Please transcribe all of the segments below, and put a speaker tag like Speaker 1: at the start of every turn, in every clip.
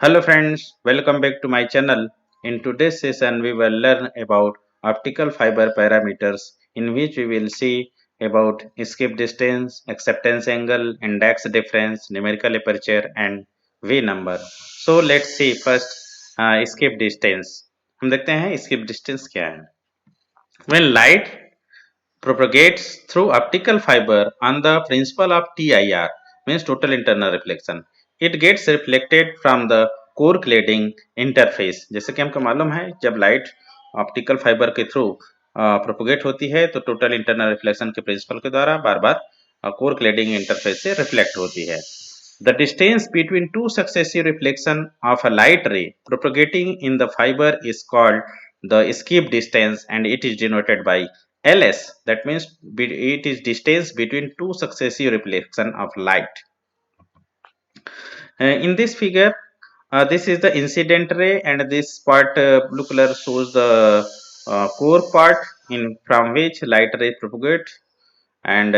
Speaker 1: Hello friends, welcome back to my channel. In today's session, we will learn about optical fiber parameters in which we will see about escape distance, acceptance angle, index difference, numerical aperture and V number. So let's see first escape distance. हम देखते हैं escape distance क्या है. When light propagates through optical fiber on the principle of TIR means total internal reflection. It gets reflected from the core cladding interface. जैसे कि हमको मालूम है जब लाइट ऑप्टिकल फाइबर के थ्रू प्रोपोगेट होती है तो टोटल इंटरनल रिफ्लेक्शन के प्रिंसिपल के द्वारा बार बार कोर क्लेडिंग इंटरफेस से रिफ्लेक्ट होती है. The distance between two successive reflection of a light ray propagating in the fiber is called the escape distance and it is denoted by LS. That means it is distance between two successive reflection of light. In this figure, this is the incident ray and this part blue color shows the core part in from which light ray propagate, and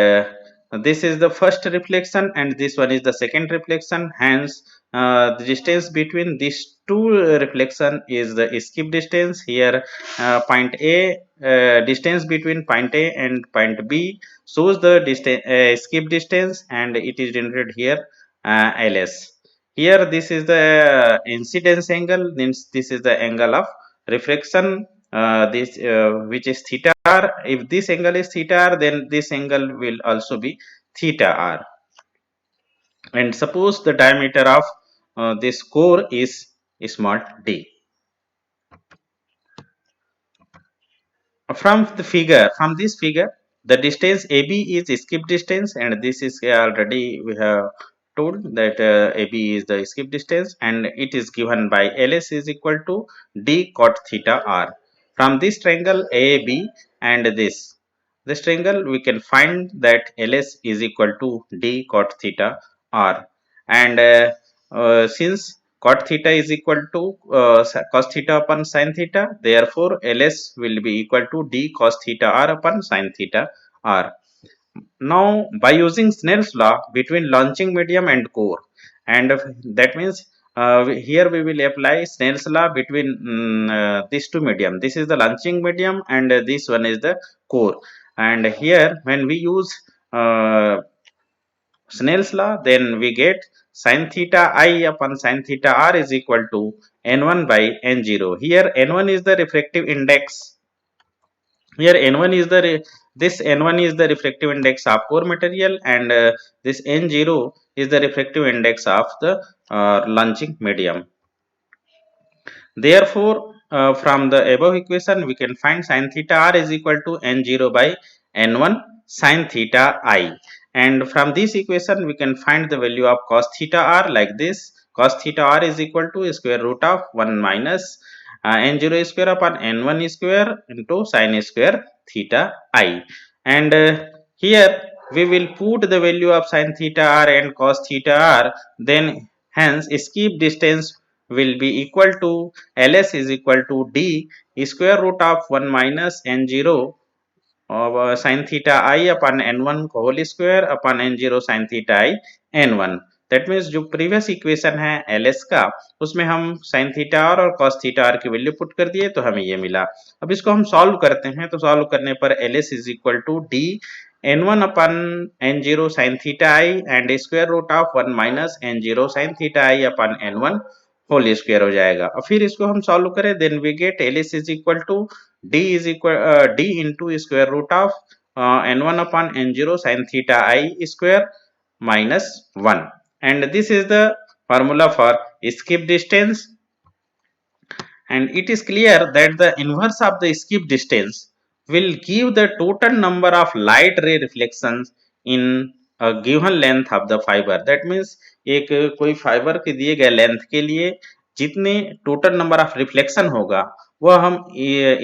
Speaker 1: this is the first reflection and this one is the second reflection. Hence the distance between these two reflection is the escape distance. Here point A, distance between point A and point B shows the distance, escape distance, and it is generated here LS. Here this is the incidence angle, means this is the angle of refraction, this which is theta r. If this angle is theta r, then this angle will also be theta r. And suppose the diameter of this core is small d. From this figure, the distance AB is escape distance, and this is already we have told that AB is the escape distance, and it is given by LS is equal to d cot theta r. From this triangle AB and this triangle, we can find that LS is equal to d cot theta r, and since cot theta is equal to cos theta upon sin theta, therefore LS will be equal to d cos theta r upon sin theta r. Now by using Snell's law between launching medium and core, and that means here we will apply Snell's law between these two medium. This is the launching medium and this one is the core, and here when we use Snell's law, then we get sin theta I upon sin theta r is equal to n1 by n0. Here n1 is the refractive index. Here n1 is the this n1 is the refractive index of core material, and this n0 is the refractive index of the launching medium. Therefore, from the above equation, we can find sin theta r is equal to n0 by n1 sin theta I. And from this equation, we can find the value of cos theta r like this. Cos theta r is equal to square root of 1 minus n0 square upon n1 square into sin square theta I. And here we will put the value of sin theta r and cos theta r, then hence escape distance will be equal to LS is equal to d square root of 1 minus n0 of sin theta I upon n1 whole square upon n0 sin theta I n1. That means जो previous equation है LS का, उसमें हम sin theta r और cos theta r की value put कर दिए तो हमें ये मिला. अब इसको हम सॉल्व करते हैं तो सॉल्व करने पर LS is equal to d n1 upon n0 sin theta i and square root of 1 minus n0 sin theta i upon n1 whole square हो जाएगा. और फिर इसको हम सॉल्व करें then we get LS is equal to d into square root of n1 upon n0 sin theta I square minus 1, and this is the formula for escape distance. And it is clear that the inverse of the escape distance will give the total number of light ray reflections in a given length of the fiber. That means एक कोई fibre के दिए गए length के लिए जितने total number of reflection होगा वह हम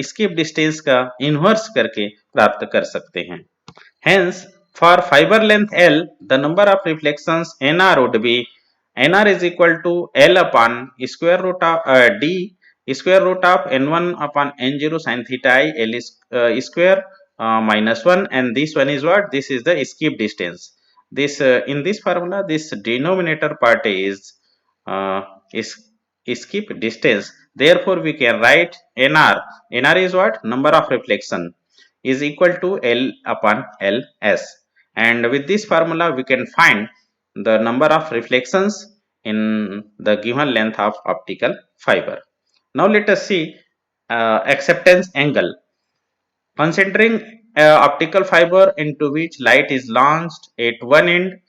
Speaker 1: escape distance का इनवर्स करके प्राप्त कर सकते हैं. Hence, for fiber length L, the number of reflections NR would be NR is equal to L upon square root of D square root of N1 upon N0 sin theta I L is square minus 1, and this one is what? This is the escape distance. This in this formula, this denominator part is skip distance. Therefore, we can write NR. NR is what? Number of reflection is equal to L upon Ls. And with this formula, we can find the number of reflections in the given length of optical fiber. Now, let us see acceptance angle. Considering optical fiber into which light is launched at one end,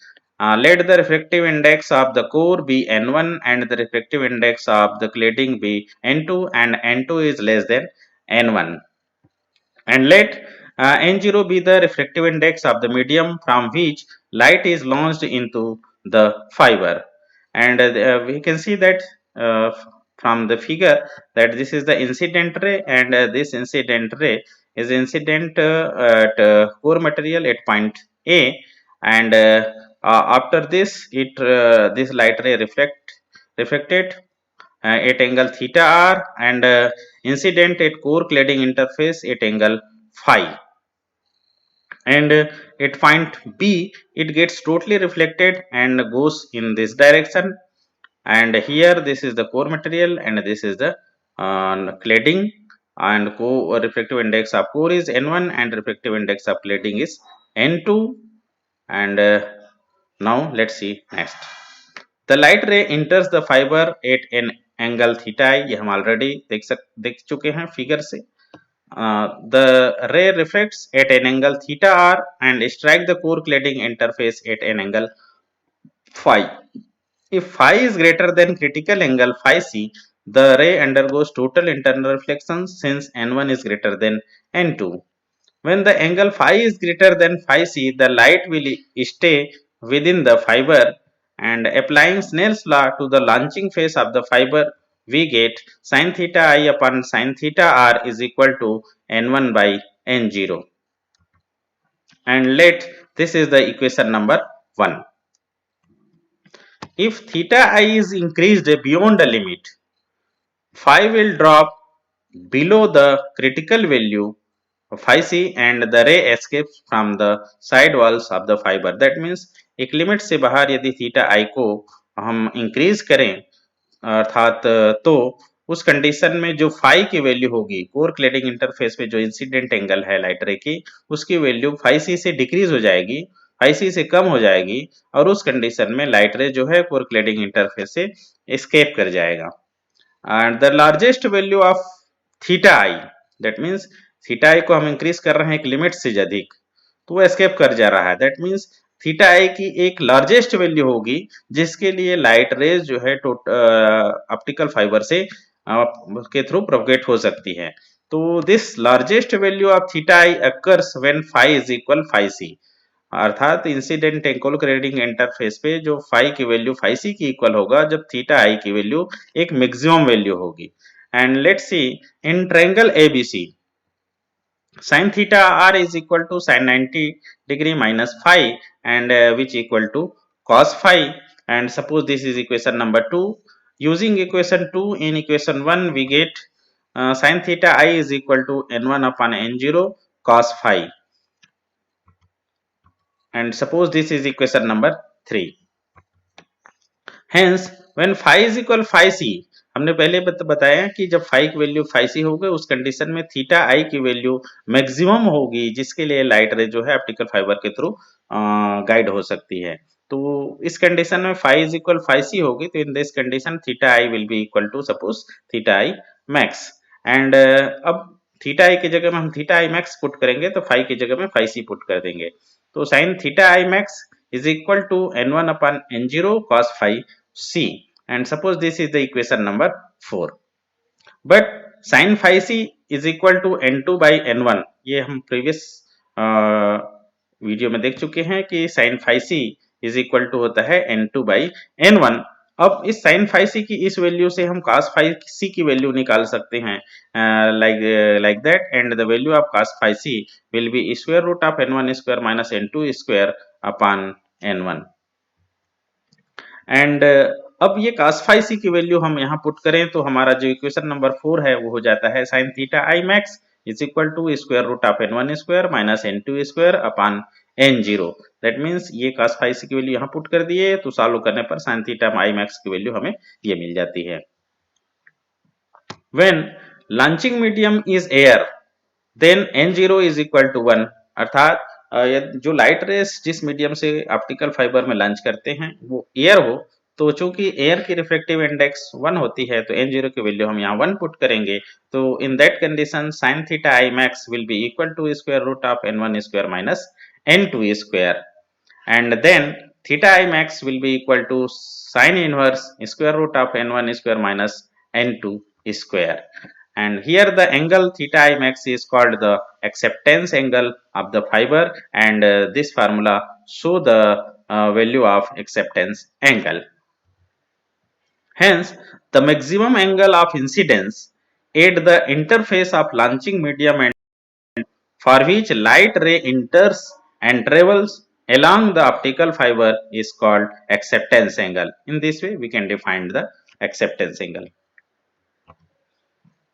Speaker 1: let the refractive index of the core be N1 and the refractive index of the cladding be N2, and N2 is less than N1. And let N0 be the refractive index of the medium from which light is launched into the fiber. And we can see that uh, from the figure that this is the incident ray, and this incident ray is incident at core material at point A, and after this this light ray reflected at angle theta r, and incident at core cladding interface at angle phi. And at point B, it gets totally reflected and goes in this direction. And here, this is the core material, and this is the cladding. And refractive index of core is N1, and refractive index of cladding is N2. And now, let's see next. The light ray enters the fiber at an angle theta I. ये हम already देख चुके हैं figure से. The ray reflects at an angle theta r and strike the core cladding interface at an angle phi. If phi is greater than critical angle phi c, the ray undergoes total internal reflection since n1 is greater than n2. When the angle phi is greater than phi c, the light will stay within the fiber, and applying Snell's law to the launching phase of the fiber, we get sin theta I upon sin theta r is equal to n1 by n0. And let this is the equation number 1. If theta I is increased beyond a limit, phi will drop below the critical value phi c, and the ray escapes from the side walls of the fiber. That means एक limit से बाहर यदि theta आई को हम increase करें, अर्थात तो उस कंडीशन में जो फाई की वैल्यू होगी कोर क्लेडिंग इंटरफेस पे जो इंसिडेंट एंगल है लाइट रे की, उसकी वैल्यू फाई सी से डिक्रीज हो जाएगी, फाई सी से कम हो जाएगी, और उस कंडीशन में लाइट रे जो है कोर क्लेडिंग इंटरफेस से एस्केप कर जाएगा. And the largest value of theta I, that means theta I को हम इंक्रीज कर रहे हैं एक लिमिट से अधिक, तो वो एस्केप कर जा रहा है. दैट मीन्स थीटा आई की एक लार्जेस्ट वैल्यू होगी जिसके लिए लाइट रेज जो है ऑप्टिकल फाइबर से के थ्रू प्रोपगेट हो सकती है. तो this largest value of theta I occurs when phi is equal phi C, अर्थात इंसिडेंट एंगल क्रेडिंग इंटरफेस पे जो फाई की वैल्यू फाई सी की इक्वल होगा जब थीटा आई की वैल्यू एक मैक्सिमम वैल्यू होगी. And let's see in triangle ABC, sin theta r is equal to sin 90 degree minus phi, and which equal to cos phi. And suppose this is equation number 2. Using equation 2 in equation 1, we get sin theta I is equal to n1 upon n0 cos phi. And suppose this is equation number 3. Hence, when phi is equal phi c, हमने पहले बताया कि जब phi की value phi c होगी उस condition में theta i की वैल्यू मैक्सिमम होगी जिसके लिए लाइट रे जो है ऑप्टिकल फाइबर के थ्रू गाइड हो सकती है. तो इस कंडीशन में phi is equal phi c होगी, तो in this condition theta i will be equal to suppose theta i max. And अब थीटा आई की जगह में हम थीटा आई मैक्स पुट करेंगे तो फाई की जगह में फाई सी पुट कर देंगे. तो sine theta i max is equal to n1 upon n0 cos phi c, and suppose this is the equation number 4. But sin phi c is equal to n2 by n1, ये हम previous video में देख चुके हैं कि sin phi c is equal to होता है n2 by n1. अब इस sin phi c की इस वैल्यू से हम cos phi c की वैल्यू निकाल सकते हैं like that, and the value of cos phi c will be square root of n1 square minus n2 square upon n1. And अब ये cos phi c की वैल्यू हम यहाँ पुट करें तो हमारा जो इक्वेशन नंबर 4 है वो हो जाता है sin theta i max is equal to square root of n1 square minus n2 square upon n0. That means ये cos phi c की वैल्यू यहाँ पुट कर दिए तो सॉल्व करने पर sin थीटा i max की वैल्यू हमें ये मिल जाती है. When launching medium is air, then n0 is equal to 1, अर्थात जो लाइट रेस जिस मीडियम से ऑप्टिकल फाइबर में लॉन्च करते हैं वो एयर हो, तो चूंकि एयर की रिफ्रैक्टिव इंडेक्स 1 होती है तो n0 की वैल्यू हम यहाँ 1 पुट करेंगे, तो in that condition sin theta i max will be equal to square root of n1 square minus n2 square, and then theta I max will be equal to sin inverse square root of n1 square minus n2 square. And here the angle theta I max is called the acceptance angle of the fiber, and this formula show the value of acceptance angle. Hence, the maximum angle of incidence at the interface of launching medium and for which light ray enters and travels along the optical fiber is called acceptance angle. In this way, we can define the acceptance angle.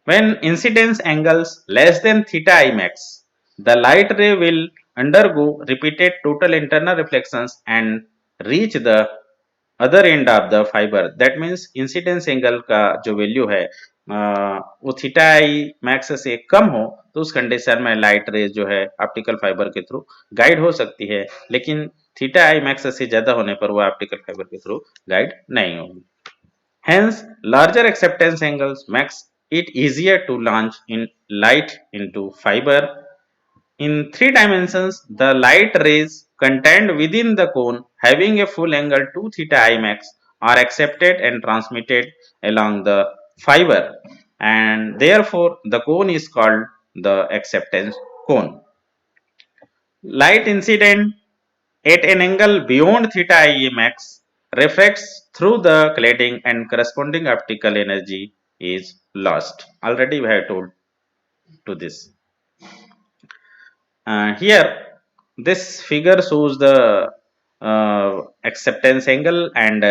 Speaker 1: When incidence angles less than theta I max, the light ray will undergo repeated total internal reflections and reach the other end of the fibre. That means incidence angle का जो value है वो theta i max से कम हो तो उस condition में light rays जो है ऑप्टिकल फाइबर के थ्रू गाइड हो सकती है, लेकिन थीटा आई मैक्स से ज्यादा होने पर वो ऑप्टिकल फाइबर के थ्रू गाइड नहीं होगी. Hence, larger acceptance angles makes it easier to launch in light into fiber. In 3 dimensions, the light rays contained within the cone having a full angle 2 theta I max are accepted and transmitted along the fiber, and therefore the cone is called the acceptance cone. Light incident at an angle beyond theta I max refracts through the cladding and corresponding optical energy is lost. Already we have told to this. Here this figure shows the acceptance angle and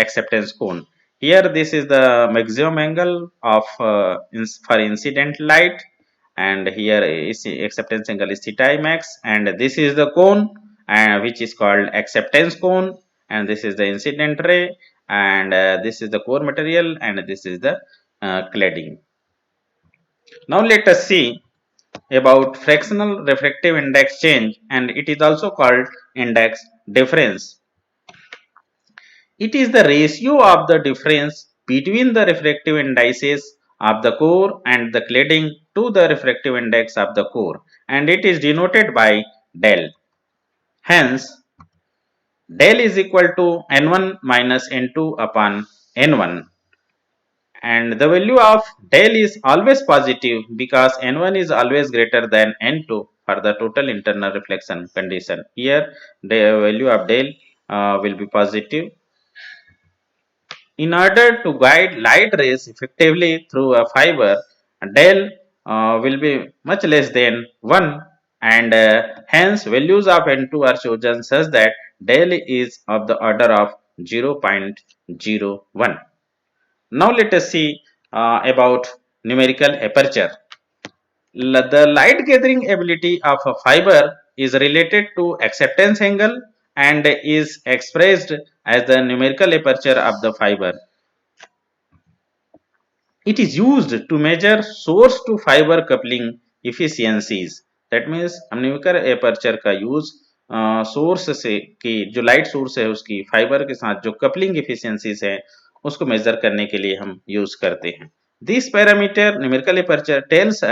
Speaker 1: acceptance cone. Here this is the maximum angle of for incident light, and here is acceptance angle is theta I max, and this is the cone which is called acceptance cone, and this is the incident ray, and this is the core material, and this is the cladding. Now let us see about fractional refractive index change, and it is also called index difference. It is the ratio of the difference between the refractive indices of the core and the cladding to the refractive index of the core, and it is denoted by del. Hence, del is equal to n1 minus n2 upon n1, and the value of del is always positive because n1 is always greater than n2 for the total internal reflection condition. Here the value of del will be positive. In order to guide light rays effectively through a fiber, del will be much less than 1, and hence values of n2 are chosen such that del is of the order of 0.01. Now let us see about numerical aperture. The light gathering ability of a fiber is related to acceptance angle and is expressed as the numerical aperture of the fiber. It is used to measure source to fiber coupling efficiencies. That means हम numerical aperture का use source से कि जो light source है उसकी fibre के साथ जो कपलिंग एफिशिएंसीज है उसको मेजर करने के लिए हम यूज करते हैं. This parameter numerical aperture tells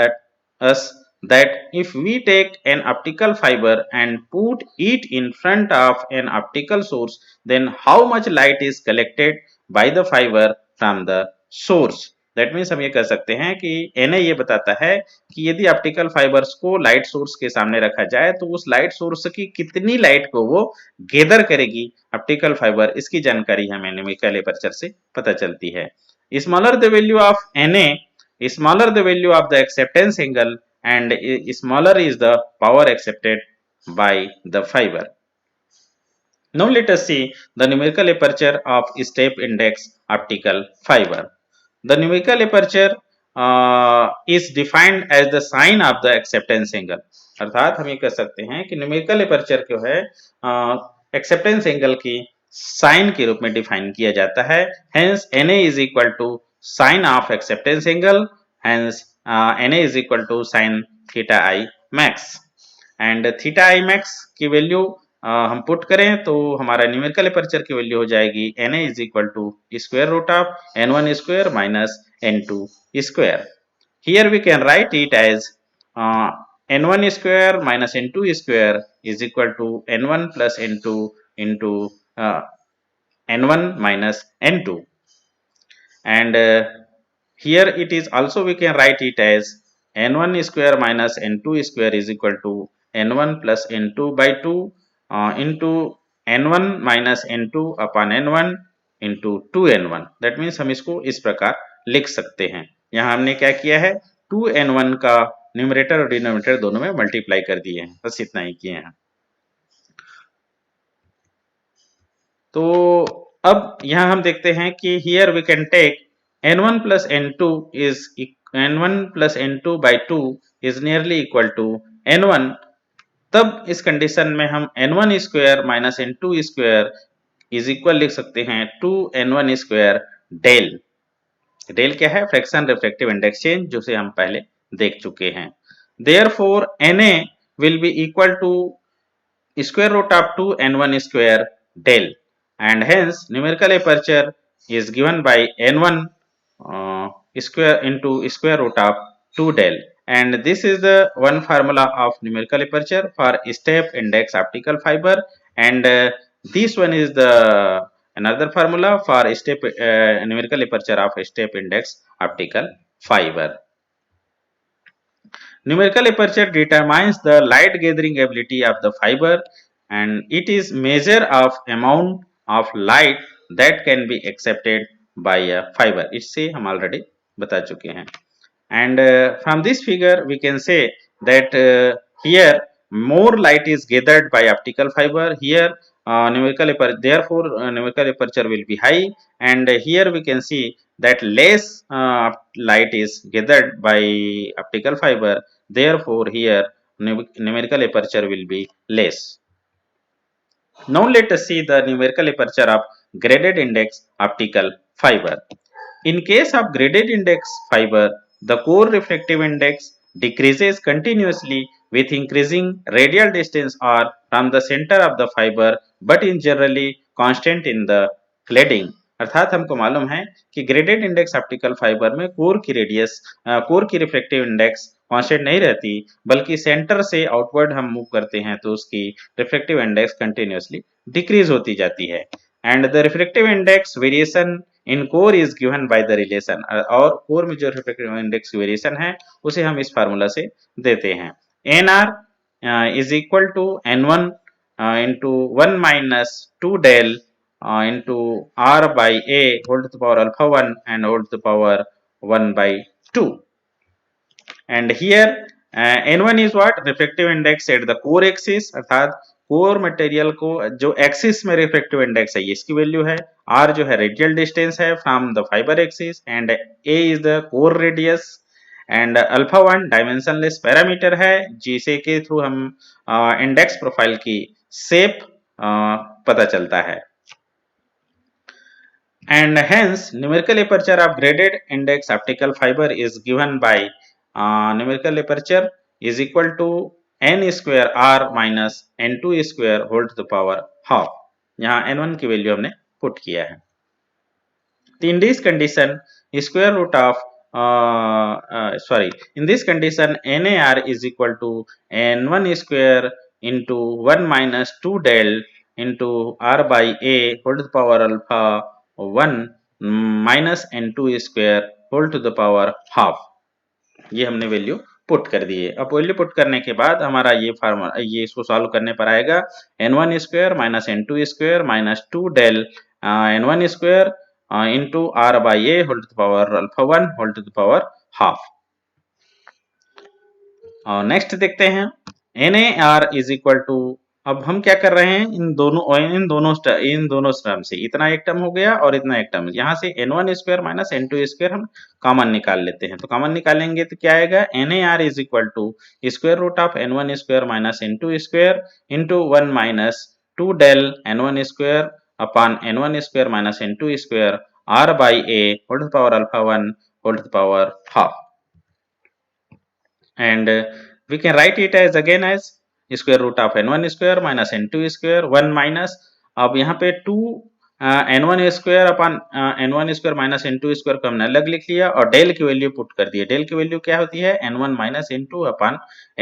Speaker 1: us that if we take an optical fiber and put it in front of an optical source, then how much light is collected by the fiber from the source. That means हम ये कह सकते हैं कि Na ये बताता है कि यदि ऑप्टिकल फाइबर्स को लाइट सोर्स के सामने रखा जाए तो उस लाइट सोर्स की कितनी लाइट को वो गैदर करेगी ऑप्टिकल फाइबर, इसकी जानकारी हमें न्यूमेरिकल एपर्चर से पता चलती है. Smaller the value of Na, smaller the value of the acceptance angle, and smaller is the power accepted by the fiber. Now let us see the numerical aperture of step index optical fiber. The numerical aperture is defined as the sign of the acceptance angle. अर्थात हम ये कह सकते हैं कि numerical aperture जो है acceptance angle की साइन के रूप में डिफाइन किया जाता है. Hence Na is equal to sine of acceptance angle hence Na is equal to sin theta I max and theta I max की वैल्यू हम पुट करें तो हमारा न्यूमेरिकल अपर्चर की वैल्यू हो जाएगी Na is equal to square root of n1 square minus n2 square. Here we can write it as n1 square minus n2 square is equal to n1 plus n2 into n1 minus n2 and here it is also we can write it as n1 square minus n2 square is equal to n1 plus n2 by 2 into n1 minus n2 upon n1 into 2n1 that means हम इसको इस प्रकार लिख सकते हैं। यहाँ हमने क्या किया है 2n1 का न्यूमरेटर और डिनोमिनेटर दोनों में मल्टीप्लाई कर दिए हैं, बस इतना ही किए हैं। तो अब यहाँ हम देखते हैं कि here we can take n1 plus n2 is n1 plus n2 by 2 is nearly equal to n1। तब इस कंडीशन में हम n1 square minus n2 square is equal लिख सकते हैं 2n1 स्क्वायर डेल। डेल क्या है? फ्रैक्शन रिफ्रैक्टिव इंडेक्स चेंज, जिसे हम पहले देख चुके हैं। Therefore Na will be equal to square root of 2n1 square del and hence numerical aperture is given by n1 square into square root of 2 del and this is the one formula of numerical aperture for step index optical fiber and this one is the another formula for step numerical aperture of step index optical fiber. Numerical aperture determines the light gathering ability of the fiber and it is measure of amount of light that can be accepted by a fiber. इससे हम already बता चुके हैं and from this figure we can say that here more light is gathered by optical fiber, here numerical aperture, therefore numerical aperture will be high and here we can see that less light is gathered by optical fiber, therefore here numerical aperture will be less. Now let us see the numerical aperture of graded index optical fiber. In case of graded index fiber, the core refractive index decreases continuously with increasing radial distance or from the center of the fiber but is generally constant in the cladding. अर्थात हमको मालूम है कि graded index optical fibre में core की radius core की refractive index constant नहीं रहती बल्कि सेंटर से आउटवर्ड हम मूव करते हैं तो उसकी रिफ्रैक्टिव इंडेक्स कंटिन्यूअसली डिक्रीज होती जाती है and the refractive index variation in core is given by the relation और कोर में जो रिफ्रैक्टिव इंडेक्स वेरिएशन है उसे हम इस फार्मूला से देते हैं N R is equal to n1 into 1 minus 2 del into r by a whole to the power alpha 1 and whole to the power 1 by 2 and here n1 is what refractive index at the core axis अर्थात core material को जो axis में refractive index है इसकी value है, r जो है radial distance है from the fibre axis and a is the core radius and alpha 1 dimensionless parameter है जिसे के थ्रू हम इंडेक्स प्रोफाइल की शेप पता चलता है and hence numerical aperture of graded index optical fiber is given by numerical aperture is equal to n square r minus n2 square whole to the power half. यहाँ n1 की value हमने put किया है। In this condition square root of in this condition NAR is equal to n1 square into 1 minus 2 del into r by a whole to the power alpha 1 minus n2 square whole to the power half. ये हमने value put कर दिए। अब value put करने के बाद हमारा ये फार्मूला ये इसको सॉल्व करने पर आएगा n1 square minus n2 square minus 2 del n1 square into r by a whole to the power alpha 1 whole to the power half. Next देखते हैं NAR is equal to, अब हम क्या कर रहे हैं इन दोनों टर्म से इतना एक टर्म हो गया और इतना एक टर्म, यहाँ से n1 square minus n2 square हम कॉमन निकाल लेते हैं। तो कॉमन निकालेंगे तो क्या आएगा NAR is equal to square root of n1 square minus n2 square into 1 minus 2 del n1 square upon n1 square minus n2 square r by a whole to the power alpha 1 whole to the power half. and we can write it as again as square root of n1 square minus n2 square 1 minus, अब यहाँ पे 2 n1 square upon n1 square minus n2 square को हमने अलग लिख लिया और del की वैल्यू पुट कर दिए। डेल की वैल्यू क्या होती है n1 माइनस n2 अपन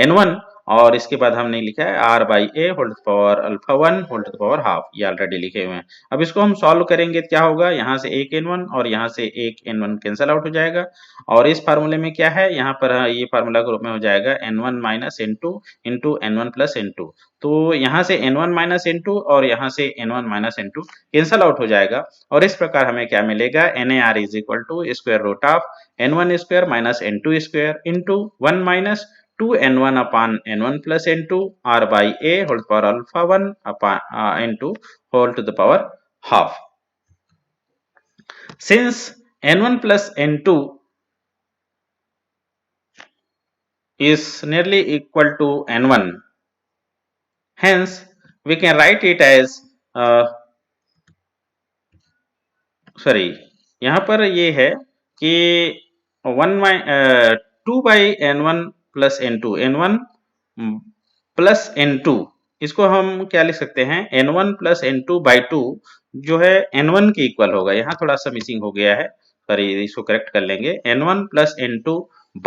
Speaker 1: n1, और इसके बाद हमने लिखा है r by a whole to power alpha 1 whole to power half, ये ऑलरेडी लिखे हुए हैं। अब इसको हम सॉल्व करेंगे, क्या होगा, यहाँ से एक n1 और यहाँ से एक n1 कैंसिल आउट हो जाएगा, और इस फार्मूले में क्या है, यहाँ पर ये फार्मूला के रूप में हो जाएगा n1 minus n2 into n1 plus n2। तो यहाँ से n1 माइनस n2 और यहाँ से n1 minus n2 cancel out हो जाएगा, और इस प्रकार हमें क्या मिलेगा, NAR is equal to square root of n1 square minus n2 square into 1 minus 2n1 upon n1 plus n2 r by a whole to power alpha 1 upon n2 whole to the power half. Since n1 plus n2 is nearly equal to n1, hence we can write it as यहाँ पर ये है कि 2 by n1 plus n2, n1 plus n2, इसको हम क्या लिख सकते हैं, n1 प्लस n2 बाई 2 जो है n1 के इक्वल होगा। यहाँ थोड़ा सा मिसिंग हो गया है, सॉरी, इसको करेक्ट कर लेंगे। n1 plus n2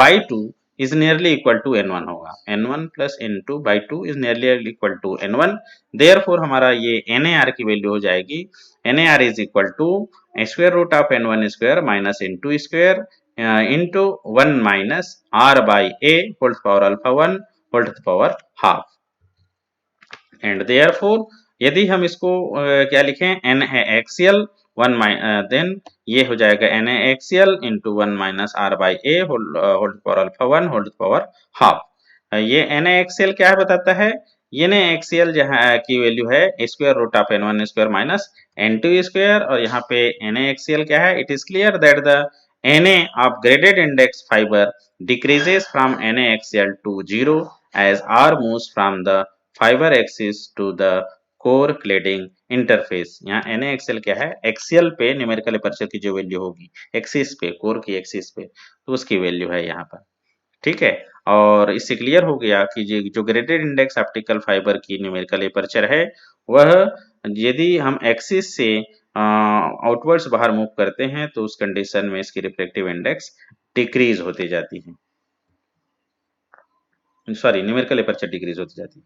Speaker 1: by 2 is nearly equal to n1 होगा। n1 plus n2 by 2 is nearly equal to n1, therefore हमारा ये NAR की वैल्यू हो जाएगी, NAR is equal to square root of n1 square minus n2 square into 1 minus r by a whole to the power alpha 1 whole to the power half, and therefore यदि हम इसको क्या लिखें, n है axial 1 then ये हो जाएगा na axial into 1 minus r by a whole to power alpha 1 whole to power half. ये na axial क्या है बताता है, ये na axial जहाँ की वैल्यू है square root of n1 square minus n2 square, और यहाँ पे na axial क्या है, it is clear that the na of graded index fiber decreases from na axial to 0 as r moves from the fiber axis to the core cladding interface. यहाँ Na Excel क्या है, axial पे numerical aperture की जो value होगी axis पे, core की axis पे, तो उसकी वैल्यू है यहाँ पर, ठीक है। और इससे क्लियर हो गया कि जो ग्रेडेड इंडेक्स ऑप्टिकल फाइबर की न्यूमेरिकल एपर्चर है, वह यदि हम एक्सिस से आउटवर्ड्स बाहर मूव करते हैं तो उस कंडीशन में इसकी रिफ्लेक्टिव इंडेक्स डिक्रीज होती जाती है, सॉरी, न्यूमेरिकल एपर्चर डिक्रीज होती जाती है।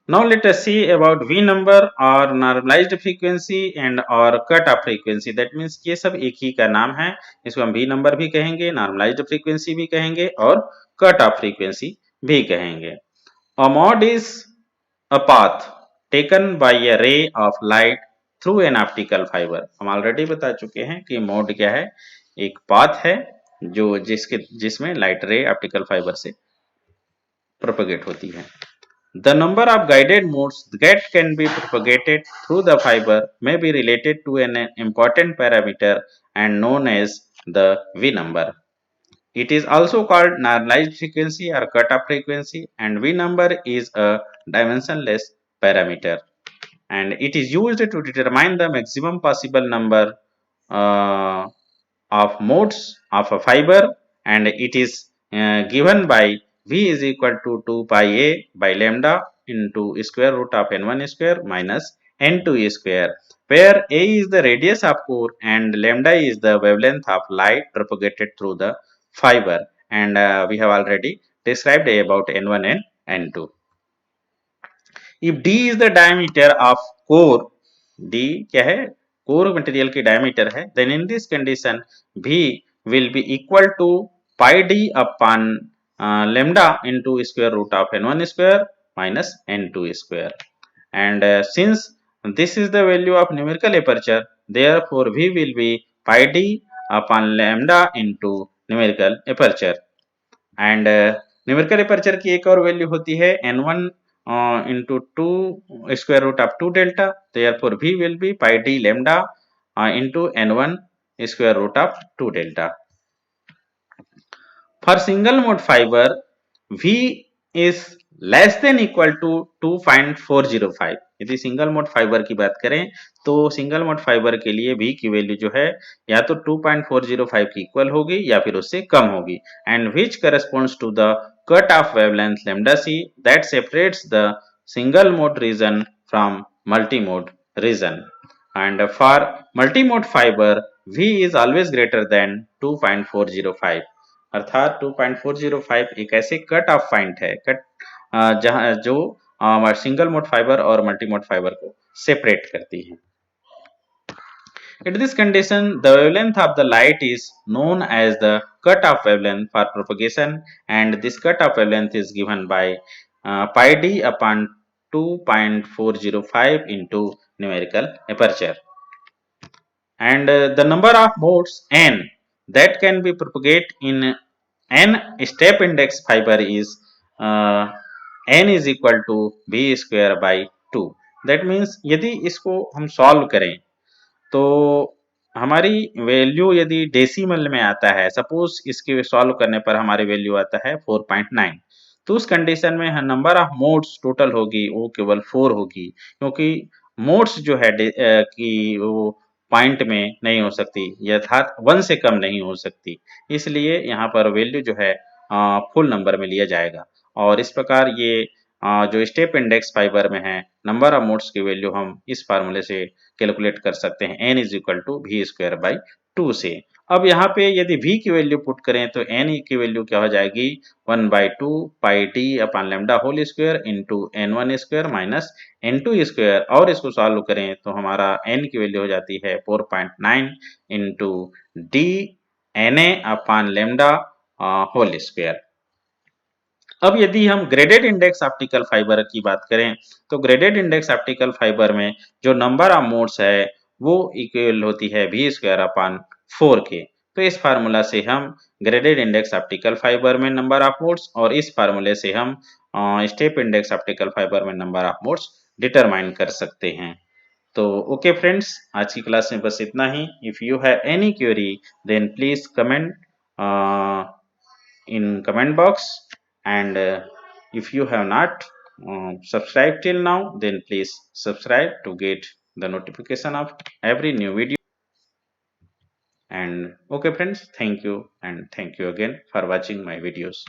Speaker 1: Now let us see about V number or normalized frequency and or cut off frequency. That means ये सब एक ही का नाम है, इसको हम V number भी कहेंगे, normalized frequency भी कहेंगे और cut off frequency भी कहेंगे। A mode is a path taken by a ray of light through an optical fiber. हम ऑलरेडी बता चुके हैं कि मोड क्या है, एक पाथ है जो जिसमें लाइट रे ऑप्टिकल फाइबर से प्रोपेगेट होती है। The number of guided modes that can be propagated through the fiber may be related to an important parameter and known as the V number. It is also called normalized frequency or cutoff frequency, and V number is a dimensionless parameter, and it is used to determine the maximum possible number of modes of a fiber, and it is given by V is equal to 2 pi a by lambda into square root of n1 square minus n2 square, where a is the radius of core and lambda is the wavelength of light propagated through the fiber, and we have already described about n1 and n2. If d is the diameter of core, d क्या है, core material की diameter है, then in this condition V will be equal to pi d upon lambda into square root of n1 square minus n2 square, and since this is the value of numerical aperture, therefore V will be pi d upon lambda into numerical aperture, and numerical aperture की एक और value होती है n1 into 2 square root of 2 delta, therefore V will be pi d lambda into n1 square root of 2 delta. For single mode fiber, V is less than equal to 2.405. यदि single mode fibre की बात करें तो single mode fibre के लिए V की value जो है या तो 2.405 की इक्वल होगी या फिर उससे कम होगी, and which corresponds to the cut off wavelength lambda c that separates the single mode region from multi mode region. And for multi-mode fiber V is always greater than 2.405, अर्थात 2.405 एक ऐसे कट ऑफ पॉइंट है, जहां जो single mode fibre और multi mode fibre को separate करती है। At this condition, the wavelength of the light is known as the cut-off wavelength for propagation, and this cut-off wavelength is given by pi d upon 2.405 into numerical aperture. And the number of modes n that can be propagate in n step index fiber is n is equal to b square by 2. That means यदि इसको हम solve करें तो हमारी value यदि decimal में आता है, सपोज इसके सॉल्व करने पर हमारी वैल्यू आता है 4.9, तो उस कंडीशन में नंबर ऑफ मोड्स टोटल होगी वो केवल 4 होगी, क्योंकि मोड्स जो है कि वो पॉइंट में नहीं हो सकती, अर्थात 1 से कम नहीं हो सकती, इसलिए यहाँ पर वैल्यू जो है फुल नंबर में लिया जाएगा। और इस प्रकार ये जो स्टेप इंडेक्स फाइबर में है, नंबर ऑफ मोड्स की वैल्यू हम इस फार्मूले से कैलकुलेट कर सकते हैं, n is equal to V square by 2 से। अब यहाँ पे यदि v की वैल्यू पुट करें तो n की वैल्यू क्या हो जाएगी, 1/2 pi T upon lambda whole square into n1 square minus n2 square, और इसको सॉल्व करें तो हमारा n की वैल्यू हो जाती है 4.9 into D N A upon lambda whole square. अब यदि हम ग्रेडेड इंडेक्स ऑप्टिकल फाइबर की बात करें तो ग्रेडेड इंडेक्स ऑप्टिकल फाइबर में जो नंबर ऑफ मोड्स है वो इक्वल होती है वी स्क्वायर अपॉन 4 के। तो इस फार्मूला से हम ग्रेडेड इंडेक्स ऑप्टिकल फाइबर में नंबर ऑफ मोड्स और इस फार्मूले से हम स्टेप इंडेक्स ऑप्टिकल फाइबर में नंबर ऑफ मोड्स डिटरमाइन कर सकते हैं। तो ओके फ्रेंड्स, आज की क्लास में बस इतना ही। If you have any query then please comment in comment box, and if you have not subscribed till now, then please subscribe to get the notification of every new video. And okay friends, thank you, and thank you again for watching my videos.